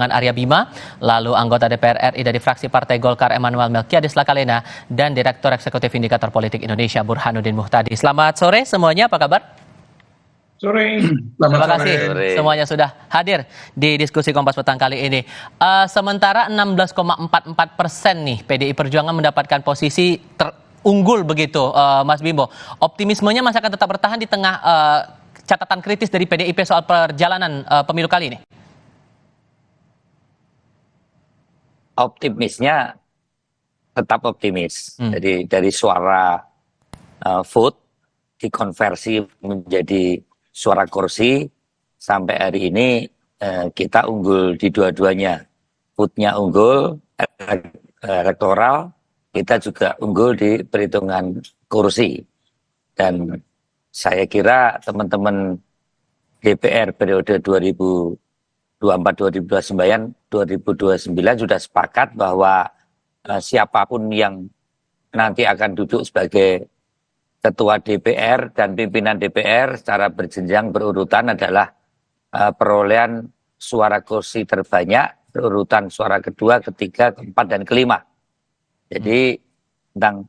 Arya Bima, lalu anggota DPR RI dari fraksi Partai Golkar Emmanuel Melkiades Lakalena, dan Direktur Eksekutif Indikator Politik Indonesia Burhanuddin Muhtadi. Selamat sore semuanya, apa kabar? Sore. Terima kasih semuanya sudah hadir di diskusi Kompas Petang kali ini. Sementara 16,44% nih PDI Perjuangan mendapatkan posisi terunggul begitu, Mas Bimbo. Optimismenya masih akan tetap bertahan di tengah catatan kritis dari PDIP soal perjalanan pemilu kali ini? Optimisnya tetap optimis. Jadi dari suara vote dikonversi menjadi suara kursi, sampai hari ini kita unggul di dua-duanya. Vote-nya unggul, elektoral, kita juga unggul di perhitungan kursi. Dan saya kira teman-teman DPR periode 2024-2029 sudah sepakat bahwa siapapun yang nanti akan duduk sebagai ketua DPR dan pimpinan DPR secara berjenjang berurutan adalah perolehan suara kursi terbanyak, berurutan suara kedua, ketiga, keempat, dan kelima. Jadi tentang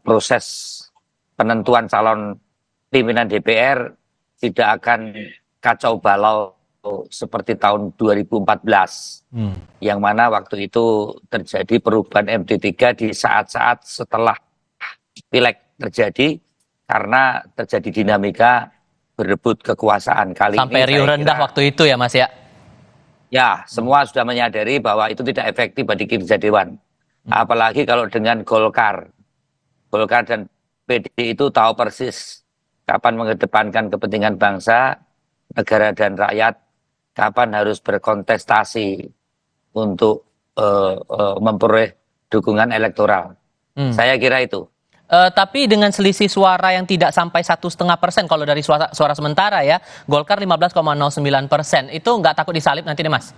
proses penentuan calon pimpinan DPR tidak akan kacau balau seperti tahun 2014, yang mana waktu itu terjadi perubahan MD3 di saat-saat setelah pileg terjadi, karena terjadi dinamika berebut kekuasaan. Kali sampai riuh rendah waktu itu ya Mas ya? Ya, semua sudah menyadari bahwa itu tidak efektif bagi kinerja Dewan. Apalagi kalau dengan Golkar dan PDI itu tahu persis kapan mengedepankan kepentingan bangsa, negara dan rakyat, kapan harus berkontestasi untuk memperoleh dukungan elektoral. Saya kira itu. Tapi dengan selisih suara yang tidak sampai 1,5% kalau dari suara sementara ya, Golkar 15,09%, itu nggak takut disalip nanti nih Mas?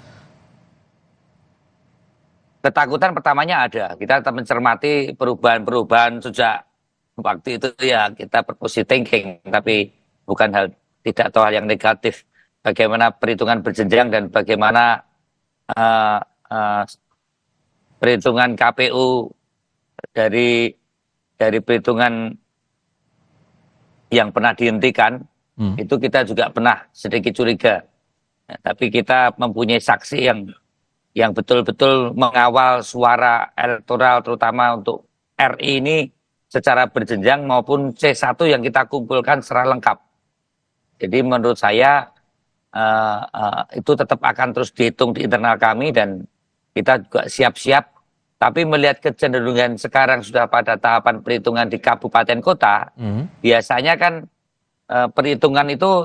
Ketakutan pertamanya ada. Kita tetap mencermati perubahan-perubahan sejak waktu itu ya, kita berpositif thinking, tapi bukan hal tidak tahu hal yang negatif. Bagaimana perhitungan berjenjang dan bagaimana perhitungan KPU dari perhitungan yang pernah dihentikan, itu kita juga pernah sedikit curiga. Nah, tapi kita mempunyai saksi yang betul-betul mengawal suara elektoral, terutama untuk RI ini secara berjenjang maupun C1 yang kita kumpulkan secara lengkap. Jadi menurut saya itu tetap akan terus dihitung di internal kami, dan kita juga siap-siap. Tapi melihat kecenderungan sekarang sudah pada tahapan perhitungan di kabupaten kota, biasanya kan perhitungan itu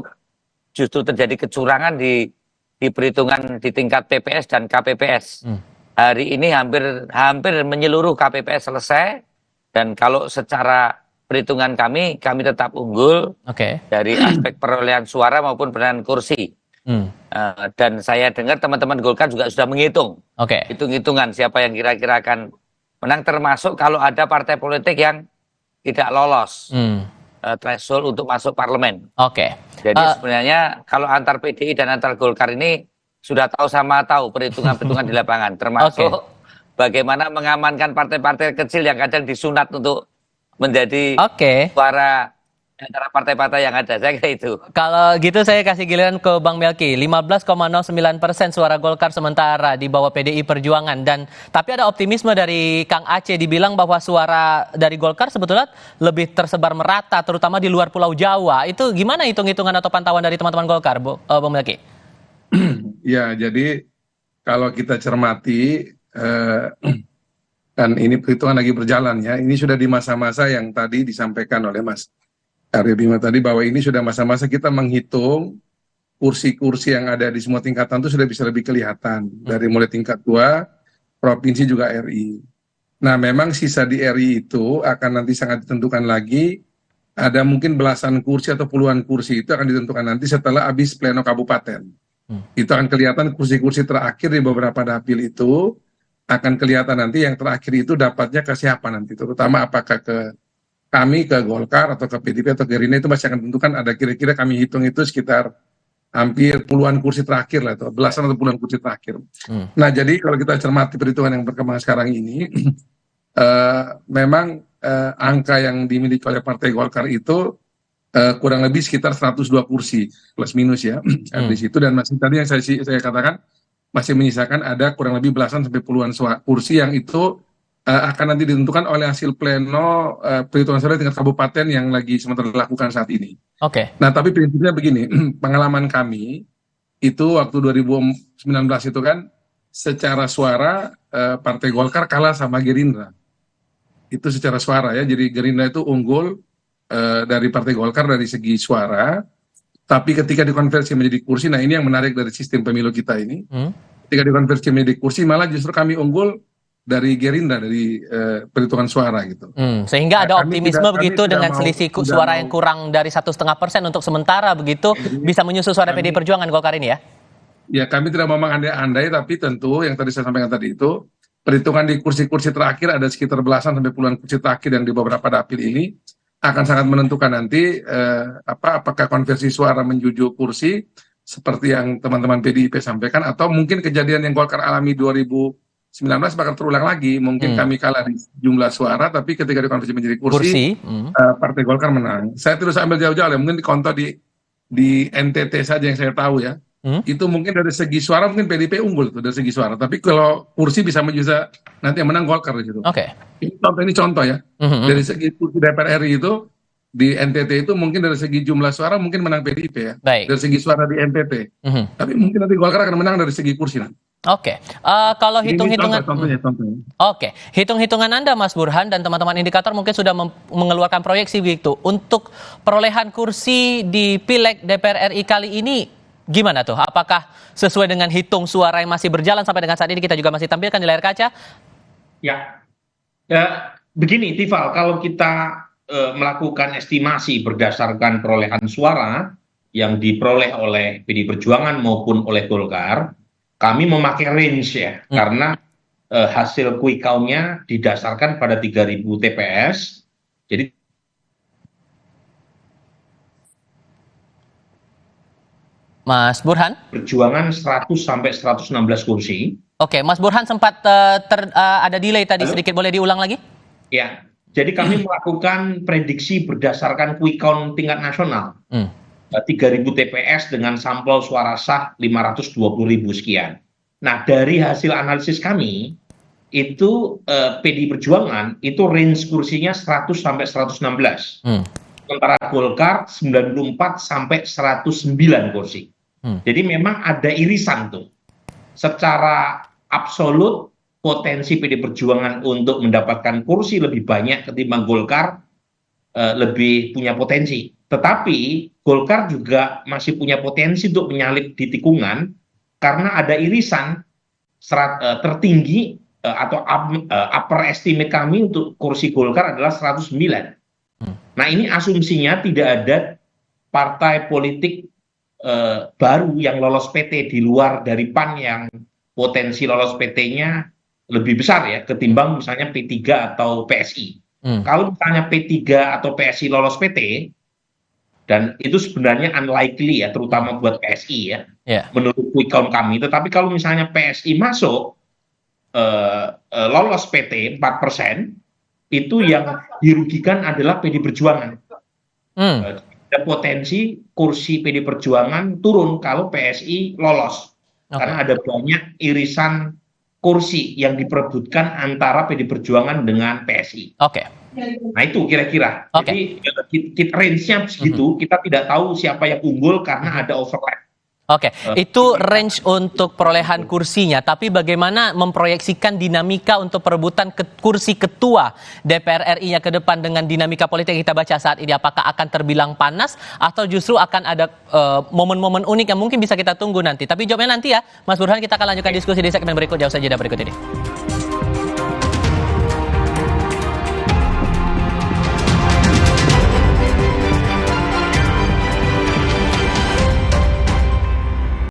justru terjadi kecurangan di perhitungan di tingkat TPS dan KPPS. Hari ini hampir menyeluruh KPPS selesai, dan kalau secara perhitungan kami tetap unggul dari aspek perolehan suara maupun perolehan kursi. Dan saya dengar teman-teman Golkar juga sudah menghitung, hitung-hitungan siapa yang kira-kira akan menang, termasuk kalau ada partai politik yang tidak lolos threshold untuk masuk parlemen. Jadi sebenarnya kalau antar PDI dan antar Golkar ini sudah tahu perhitungan-perhitungan di lapangan, termasuk bagaimana mengamankan partai-partai kecil yang kadang disunat untuk menjadi suara antara partai-partai yang ada. Saya kira itu. Kalau gitu saya kasih giliran ke Bang Melki. 15,09% suara Golkar sementara di bawah PDI Perjuangan, tapi ada optimisme dari Kang Aceh, dibilang bahwa suara dari Golkar sebetulnya lebih tersebar merata terutama di luar Pulau Jawa. Itu gimana hitung-hitungan atau pantauan dari teman-teman Golkar, Bang Melki? Ya, jadi kalau kita cermati kan ini perhitungan lagi berjalan ya. Ini sudah di masa-masa yang tadi disampaikan oleh Mas Arya Bima tadi, bahwa ini sudah masa-masa kita menghitung kursi-kursi yang ada di semua tingkatan itu sudah bisa lebih kelihatan, dari mulai tingkat 2, provinsi juga RI. Nah, memang sisa di RI itu akan nanti sangat ditentukan lagi, ada mungkin belasan kursi atau puluhan kursi itu akan ditentukan nanti setelah habis pleno kabupaten. Itu akan kelihatan kursi-kursi terakhir di beberapa dapil itu, akan kelihatan nanti yang terakhir itu dapatnya ke siapa nanti, terutama apakah ke kami, ke Golkar, atau ke PDIP, atau Gerindra, itu masih akan tentukan. Ada kira-kira kami hitung itu sekitar hampir puluhan kursi terakhir lah, atau belasan atau puluhan kursi terakhir. Nah, jadi kalau kita cermati perhitungan yang berkembang sekarang ini, memang angka yang dimiliki oleh Partai Golkar itu kurang lebih sekitar 102 kursi plus minus ya di situ, dan masih tadi yang saya katakan masih menyisakan ada kurang lebih belasan sampai puluhan kursi yang itu akan nanti ditentukan oleh hasil pleno perhitungan suara tingkat kabupaten yang lagi sementara dilakukan saat ini. Oke. Nah, tapi prinsipnya begini, pengalaman kami itu waktu 2019 itu kan secara suara Partai Golkar kalah sama Gerindra. Itu secara suara ya, jadi Gerindra itu unggul dari Partai Golkar dari segi suara, tapi ketika dikonversi menjadi kursi, nah ini yang menarik dari sistem pemilu kita ini, ketika dikonversi menjadi kursi malah justru kami unggul dari Gerindra dari perhitungan suara gitu. Sehingga ada Nah, kami optimisme tidak- begitu kami tidak dengan mau- selisih tidak suara mau- yang kurang dari 1,5% untuk sementara begitu bisa menyusul suara PDI Perjuangan Golkar ini ya? Ya, kami tidak mau mengandai-andai, tapi tentu yang tadi saya sampaikan tadi itu, perhitungan di kursi-kursi terakhir ada sekitar belasan sampai puluhan kursi terakhir yang di beberapa dapil ini akan sangat menentukan nanti apakah konversi suara menjuju kursi seperti yang teman-teman PDIP sampaikan, atau mungkin kejadian yang Golkar alami 2019 bakal terulang lagi. Mungkin kami kalah di jumlah suara, tapi ketika dikonversi menjadi kursi, Partai Golkar menang. Saya terus ambil jauh-jauh ya, mungkin dikontoh di NTT saja yang saya tahu ya. Itu mungkin dari segi suara mungkin PDIP unggul tuh dari segi suara, tapi kalau kursi bisa nanti yang menang Golkar di situ. Oke. Ini contoh ya. Dari segi kursi DPR RI itu di NTT itu mungkin dari segi jumlah suara mungkin menang PDIP ya. Baik. Dari segi suara di NTT. Tapi mungkin nanti Golkar akan menang dari segi kursi nanti. Oke. Kalau Ini hitung-hitungan contohnya. Oke, hitung-hitungan Anda Mas Burhan dan teman-teman indikator mungkin sudah mengeluarkan proyeksi begitu. Untuk perolehan kursi di Pileg DPR RI kali ini gimana tuh? Apakah sesuai dengan hitung suara yang masih berjalan sampai dengan saat ini kita juga masih tampilkan di layar kaca? Ya, begini Tifal, kalau kita melakukan estimasi berdasarkan perolehan suara yang diperoleh oleh PDI Perjuangan maupun oleh Golkar, kami memakai range ya, karena hasil quick count-nya didasarkan pada 3.000 TPS, jadi Mas Burhan? Perjuangan 100 sampai 116 kursi. Oke, Mas Burhan sempat ada delay tadi Halo? sedikit, boleh diulang lagi? Ya, jadi kami melakukan prediksi berdasarkan quick count tingkat nasional. 3.000 TPS dengan sampel suara sah 520.000 sekian. Nah, dari hasil analisis kami, itu PDI Perjuangan itu range kursinya 100 sampai 116. Sementara Golkar 94 sampai 109 kursi. Jadi memang ada irisan tuh. Secara absolut potensi PDI Perjuangan untuk mendapatkan kursi lebih banyak ketimbang Golkar lebih punya potensi. Tetapi Golkar juga masih punya potensi untuk menyalip di tikungan karena ada irisan tertinggi atau upper estimate kami untuk kursi Golkar adalah 109. Nah, ini asumsinya tidak ada partai politik baru yang lolos PT di luar dari PAN yang potensi lolos PT-nya lebih besar ya ketimbang misalnya P3 atau PSI. Kalau misalnya P3 atau PSI lolos PT, dan itu sebenarnya unlikely ya, terutama buat PSI ya, menurut quick count kami. Tetapi kalau misalnya PSI masuk lolos PT 4%, itu yang dirugikan adalah PDI Perjuangan. Ada potensi kursi PDI Perjuangan turun kalau PSI lolos. Karena ada banyak irisan kursi yang diperebutkan antara PDI Perjuangan dengan PSI. Nah itu kira-kira. Jadi range-nya segitu, kita tidak tahu siapa yang unggul karena ada overlap. Itu range untuk perolehan kursinya. Tapi bagaimana memproyeksikan dinamika untuk perebutan kursi ketua DPR RI-nya ke depan dengan dinamika politik yang kita baca saat ini? Apakah akan terbilang panas atau justru akan ada momen-momen unik yang mungkin bisa kita tunggu nanti? Tapi jawabnya nanti ya, Mas Burhan. Kita akan lanjutkan diskusi di segmen berikutnya usai jeda berikut ini.